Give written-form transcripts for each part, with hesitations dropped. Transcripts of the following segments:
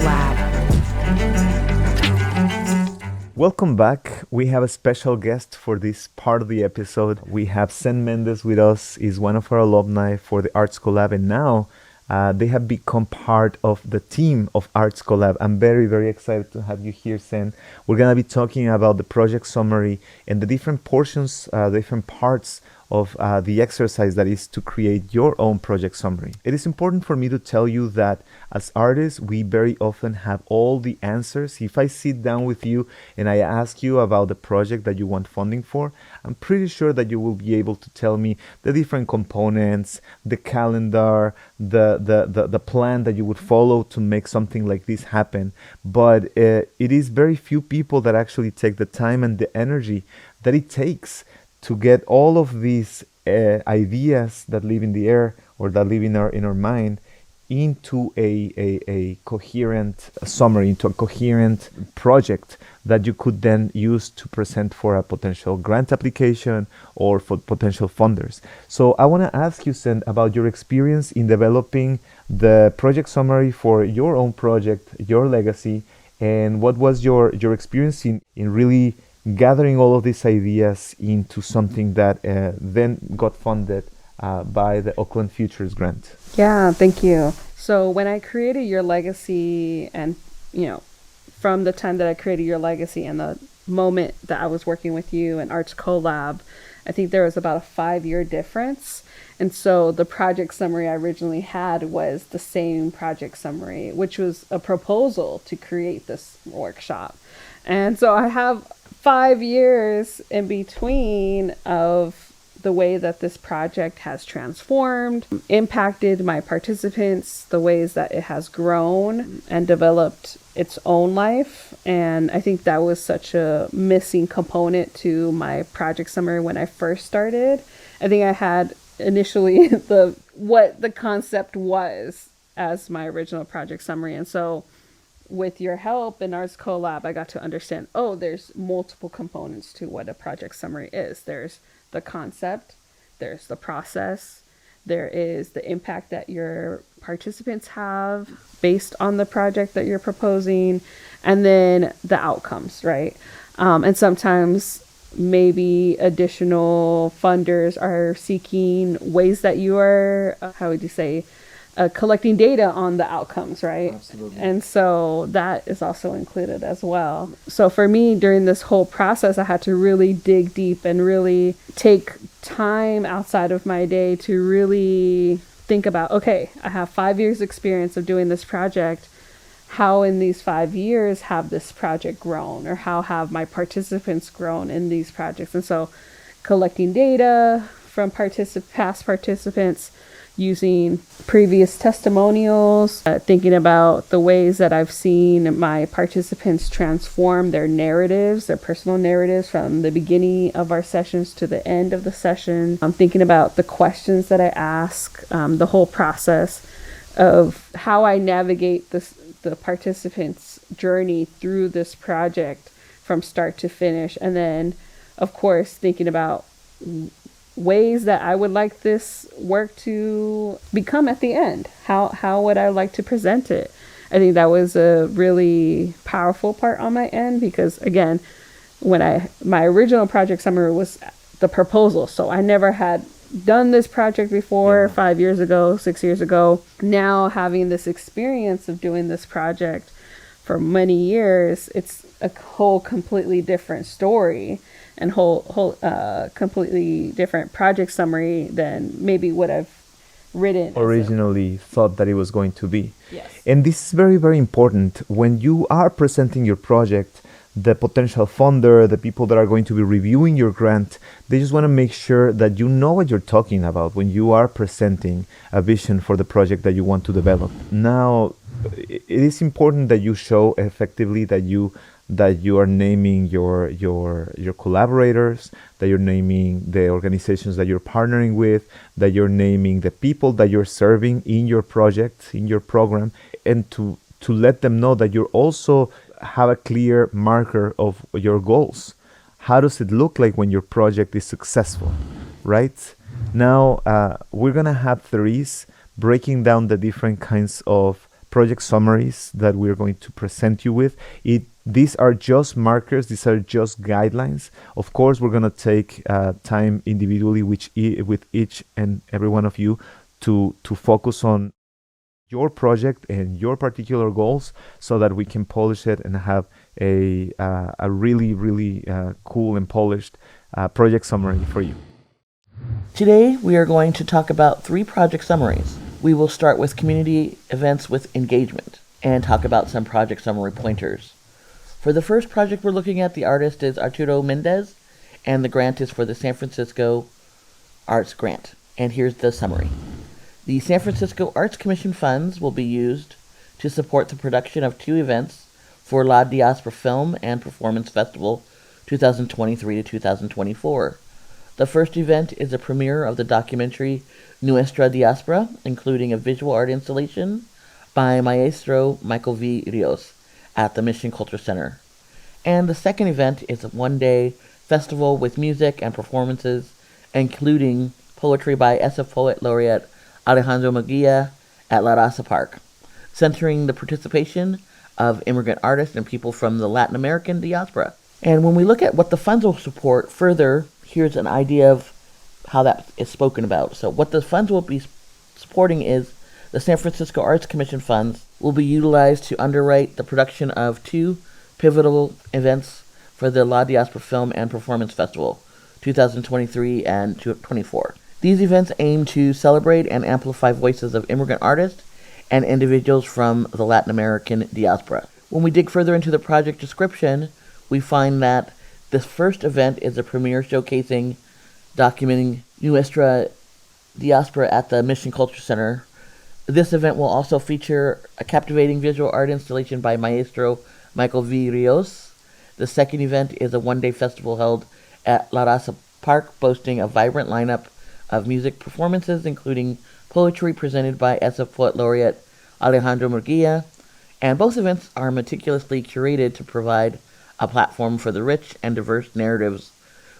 Lab. Welcome back. We have a special guest for this part of the episode. We have Sen Mendez with us. Is one of our alumni for the Arts Collab, and now they have become part of the team of Arts Collab. I'm very, very excited to have you here, Sen. We're gonna be talking about the project summary and the different portions, different parts of the exercise that is to create your own project summary. It is important for me to tell you that as artists, we very often have all the answers. If I sit down with you and I ask you about the project that you want funding for, I'm pretty sure that you will be able to tell me the different components, the calendar, the plan that you would follow to make something like this happen. But it is very few people that actually take the time and the energy that it takes to get all of these ideas that live in the air or that live in our mind into a coherent summary, into a coherent project that you could then use to present for a potential grant application or for potential funders. So I want to ask you, Sen, about your experience in developing the project summary for your own project, your legacy, and what was your experience in really gathering all of these ideas into something that then got funded by the Oakland Futures Grant. Yeah, thank you. So when I created Your Legacy, and from the time that I created Your Legacy and the moment that I was working with you and Arts Collab, I think there was about a 5-year difference. And so the project summary I originally had was the same project summary, which was a proposal to create this workshop. And so I have 5 years in between of the way that this project has transformed, impacted my participants, the ways that it has grown and developed its own life. And I think that was such a missing component to my project summary when I first started. I think I had initially what the concept was as my original project summary. And so with your help in Arts Collab, I got to understand, there's multiple components to what a project summary is. There's the concept, there's the process, there is the impact that your participants have based on the project that you're proposing, and then the outcomes, right? And sometimes maybe additional funders are seeking ways that you are, collecting data on the outcomes, right? Absolutely. And so that is also included as well. So for me, during this whole process, I had to really dig deep and really take time outside of my day to really think about, okay, I have 5 years experience of doing this project. How in these 5 years have this project grown, or how have my participants grown in these projects? And so collecting data from past participants, using previous testimonials, thinking about the ways that I've seen my participants transform their narratives, their personal narratives from the beginning of our sessions to the end of the session. I'm thinking about the questions that I ask, the whole process of how I navigate the participants' journey through this project from start to finish. And then, of course, thinking about ways that I would like this work to become at the end. How would I like to present it? I think that was a really powerful part on my end, because again, when my original project summary was the proposal. So I never had done this project before, 5 years ago, 6 years ago. Now having this experience of doing this project for many years, it's a whole completely different story and whole completely different project summary than maybe what I've written Originally thought that it was going to be. Yes. And this is very, very important. When you are presenting your project, the potential funder, the people that are going to be reviewing your grant, they just want to make sure that you know what you're talking about when you are presenting a vision for the project that you want to develop. Now, it is important that you show effectively that you are naming your collaborators, that you're naming the organizations that you're partnering with, that you're naming the people that you're serving in your project, in your program, and to let them know that you're also have a clear marker of your goals. How does it look like when your project is successful, right? Now, we're gonna have Therese breaking down the different kinds of project summaries that we're going to present you with. These are just markers, these are just guidelines. Of course, we're going to take time individually with each and every one of you to focus on your project and your particular goals so that we can polish it and have a really, really cool and polished project summary for you. Today, we are going to talk about 3 project summaries. We will start with community events with engagement and talk about some project summary pointers. For the first project we're looking at, the artist is Arturo Mendez, and the grant is for the San Francisco Arts Grant. And here's the summary. The San Francisco Arts Commission funds will be used to support the production of 2 events for La Diaspora Film and Performance Festival 2023 to 2024. The first event is a premiere of the documentary Nuestra Diaspora, including a visual art installation by Maestro Michael V. Rios at the Mission Culture Center. And the second event is a one-day festival with music and performances, including poetry by SF Poet Laureate Alejandro Murguia at La Raza Park, centering the participation of immigrant artists and people from the Latin American diaspora. And when we look at what the funds will support further, here's an idea of how that is spoken about. So what the funds will be supporting is the San Francisco Arts Commission funds will be utilized to underwrite the production of 2 pivotal events for the La Diaspora Film and Performance Festival 2023 and 2024. These events aim to celebrate and amplify voices of immigrant artists and individuals from the Latin American diaspora. When we dig further into the project description, we find that this first event is a premiere showcasing documenting Nuestra Diaspora at the Mission Culture Center. This event will also feature a captivating visual art installation by Maestro Michael V. Rios. The second event is a one-day festival held at La Raza Park, boasting a vibrant lineup of music performances, including poetry presented by SF Poet Laureate Alejandro Murguia. And both events are meticulously curated to provide a platform for the rich and diverse narratives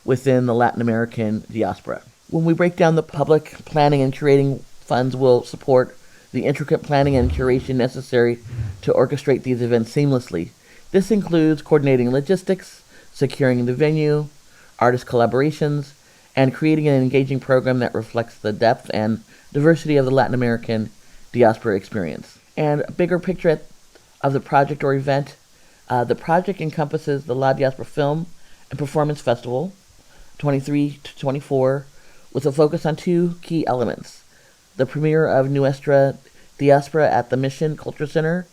within the Latin American diaspora. When we break down the public planning and curating, funds will support the intricate planning and curation necessary to orchestrate these events seamlessly. This includes coordinating logistics, securing the venue, artist collaborations, and creating an engaging program that reflects the depth and diversity of the Latin American diaspora experience. And a bigger picture of the project or event, the project encompasses the La Diaspora Film and Performance Festival 23 to 24 with a focus on 2 key elements: the premiere of Nuestra Diaspora at the Mission Culture Center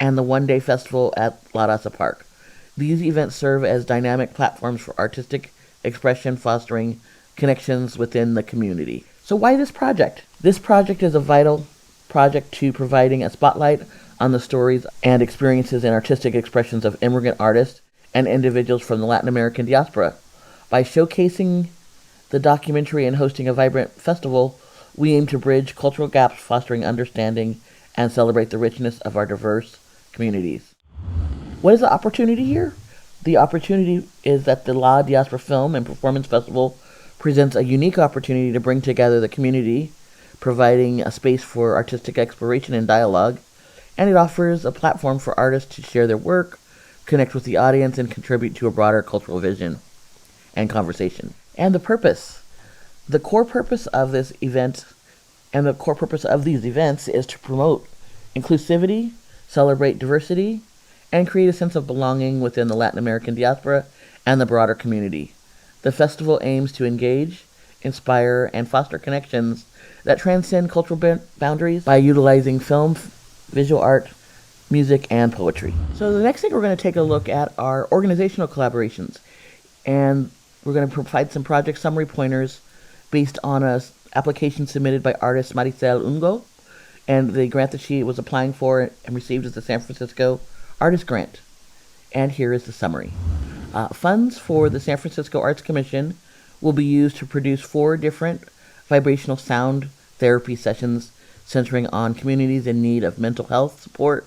and the one-day festival at La Raza Park. These events serve as dynamic platforms for artistic expression, fostering connections within the community. So why this project? This project is a vital project to providing a spotlight on the stories and experiences and artistic expressions of immigrant artists and individuals from the Latin American diaspora. By showcasing the documentary and hosting a vibrant festival, we aim to bridge cultural gaps, fostering understanding, and celebrate the richness of our diverse communities. What is the opportunity here? The opportunity is that the La Diaspora Film and Performance Festival presents a unique opportunity to bring together the community, providing a space for artistic exploration and dialogue, and it offers a platform for artists to share their work, connect with the audience, and contribute to a broader cultural vision and conversation. And the purpose. The core purpose of this event and the core purpose of these events is to promote inclusivity, celebrate diversity, and create a sense of belonging within the Latin American diaspora and the broader community. The festival aims to engage, inspire, and foster connections that transcend cultural boundaries by utilizing film, visual art, music, and poetry. So the next thing we're going to take a look at are organizational collaborations. And we're going to provide some project summary pointers based on an application submitted by artist Maricel Ungo, and the grant that she was applying for and received is the San Francisco Artist Grant. And here is the summary. Funds for the San Francisco Arts Commission will be used to produce 4 different vibrational sound therapy sessions centering on communities in need of mental health support,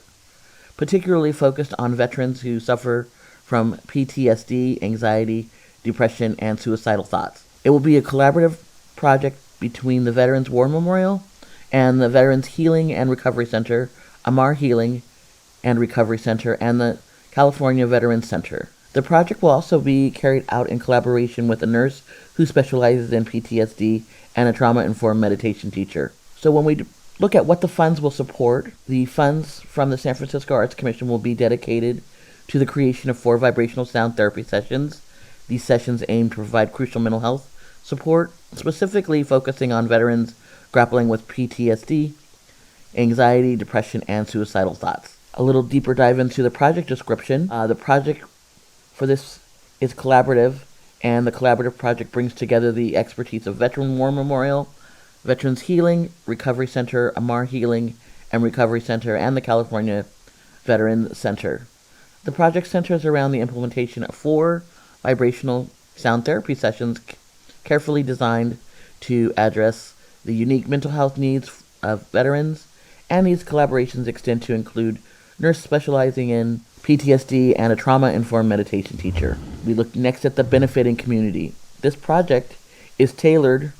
particularly focused on veterans who suffer from PTSD, anxiety, depression, and suicidal thoughts. It will be a collaborative project between the Veterans War Memorial and the Veterans Healing and Recovery Center Amar Healing and Recovery Center, and the California Veterans Center. The project will also be carried out in collaboration with a nurse who specializes in PTSD and a trauma-informed meditation teacher. So when we look at what the funds will support, the funds from the San Francisco Arts Commission will be dedicated to the creation of 4 vibrational sound therapy sessions. These sessions aim to provide crucial mental health support, specifically focusing on veterans grappling with PTSD, anxiety, depression, and suicidal thoughts. A little deeper dive into the project description. The project for this is collaborative, and the collaborative project brings together the expertise of Veteran War Memorial, Veterans Healing, Recovery Center, Amar Healing and Recovery Center, and the California Veterans Center. The project centers around the implementation of 4 vibrational sound therapy sessions carefully designed to address the unique mental health needs of veterans, and these collaborations extend to include nurse specializing in PTSD and a trauma-informed meditation teacher. We look next at the benefiting community. This project is tailored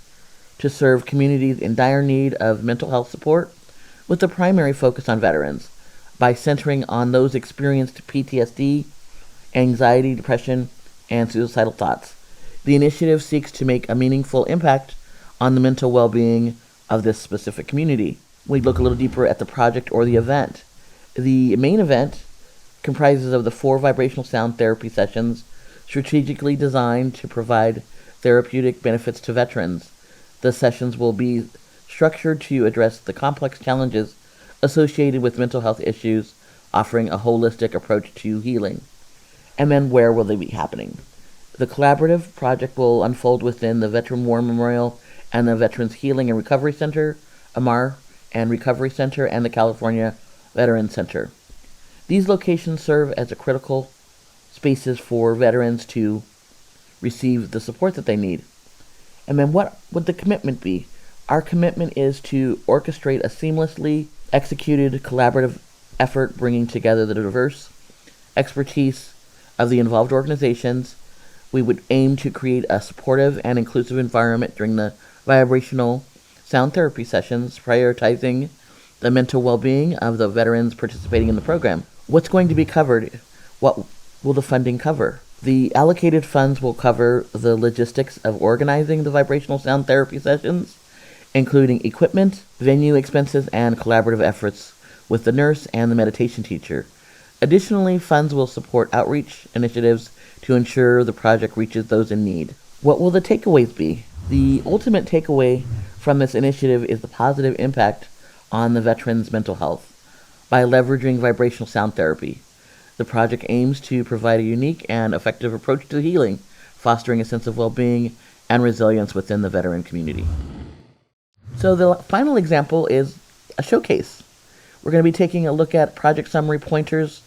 to serve communities in dire need of mental health support, with a primary focus on veterans, by centering on those experienced PTSD, anxiety, depression, and suicidal thoughts. The initiative seeks to make a meaningful impact on the mental well-being of this specific community. We look a little deeper at the project or the event. The main event comprises of the 4 vibrational sound therapy sessions strategically designed to provide therapeutic benefits to veterans. The sessions will be structured to address the complex challenges associated with mental health issues, offering a holistic approach to healing. And then where will they be happening? The collaborative project will unfold within the Veteran War Memorial and the Veterans Healing and Recovery Center, Amar and Recovery Center, and the California Veterans Center. These locations serve as a critical spaces for veterans to receive the support that they need. And then what would the commitment be? Our commitment is to orchestrate a seamlessly executed collaborative effort bringing together the diverse expertise of the involved organizations. We would aim to create a supportive and inclusive environment during the vibrational sound therapy sessions, prioritizing the mental well-being of the veterans participating in the program. What's going to be covered? What will the funding cover? The allocated funds will cover the logistics of organizing the vibrational sound therapy sessions, including equipment, venue expenses, and collaborative efforts with the nurse and the meditation teacher. Additionally, funds will support outreach initiatives to ensure the project reaches those in need. What will the takeaways be? The ultimate takeaway from this initiative is the positive impact on the veterans' mental health by leveraging vibrational sound therapy. The project aims to provide a unique and effective approach to healing, fostering a sense of well-being and resilience within the veteran community. So the final example is a showcase. We're going to be taking a look at project summary pointers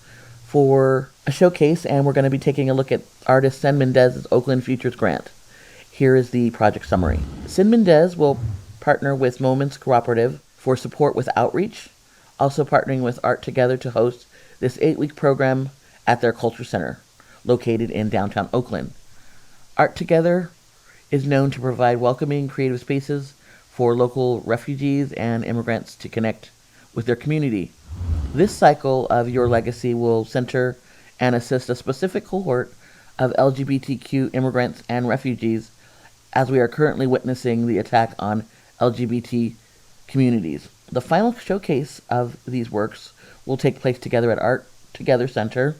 for a showcase, and we're going to be taking a look at artist Sen Mendez's Oakland Futures Grant. Here is the project summary. Sen Mendez will partner with Moments Cooperative for support with outreach, also partnering with Art Together to host this 8-week program at their Culture Center, located in downtown Oakland. Art Together is known to provide welcoming, creative spaces for local refugees and immigrants to connect with their community. This cycle of Your Legacy will center and assist a specific cohort of LGBTQ immigrants and refugees, as we are currently witnessing the attack on LGBT communities. The final showcase of these works will take place together at Art Together Center,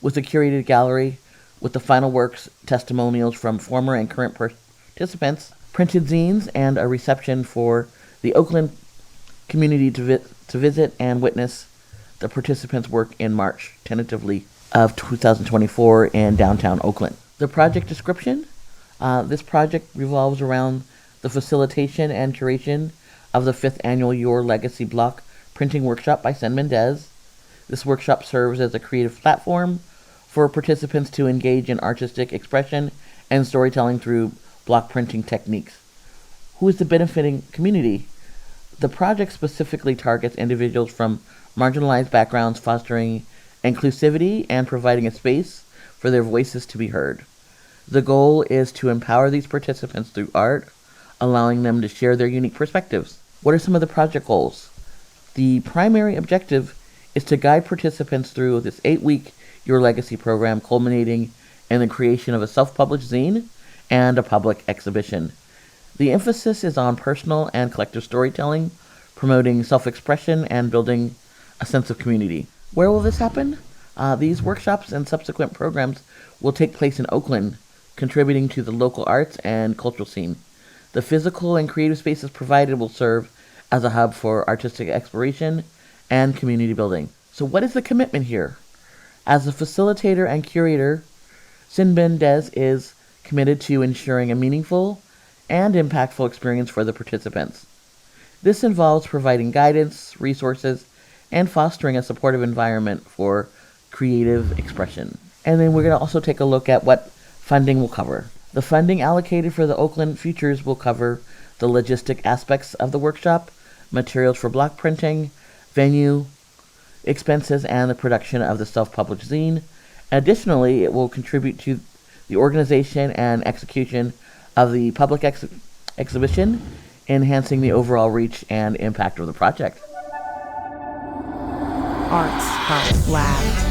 with a curated gallery with the final works, testimonials from former and current participants, printed zines, and a reception for the Oakland community to visit and witness the participants' work in March, tentatively, of 2024 in downtown Oakland. The project description. This project revolves around the facilitation and curation of the 5th annual Your Legacy block printing workshop by Sen Mendez. This workshop serves as a creative platform for participants to engage in artistic expression and storytelling through block printing techniques. Who is the benefiting community? The project specifically targets individuals from marginalized backgrounds, fostering inclusivity and providing a space for their voices to be heard. The goal is to empower these participants through art, allowing them to share their unique perspectives. What are some of the project goals? The primary objective is to guide participants through this 8-week Your Legacy program, culminating in the creation of a self-published zine and a public exhibition. The emphasis is on personal and collective storytelling, promoting self-expression and building a sense of community. Where will this happen? These workshops and subsequent programs will take place in Oakland, contributing to the local arts and cultural scene. The physical and creative spaces provided will serve as a hub for artistic exploration and community building. So what is the commitment here? As a facilitator and curator, Sin Mendez is committed to ensuring a meaningful and impactful experience for the participants. This involves providing guidance, resources, and fostering a supportive environment for creative expression. And then we're going to also take a look at what funding will cover. The funding allocated for the Oakland Futures will cover the logistic aspects of the workshop, materials for block printing, venue expenses, and the production of the self-published zine. Additionally, it will contribute to the organization and execution of the public exhibition, enhancing the overall reach and impact of the project. Arts House Lab.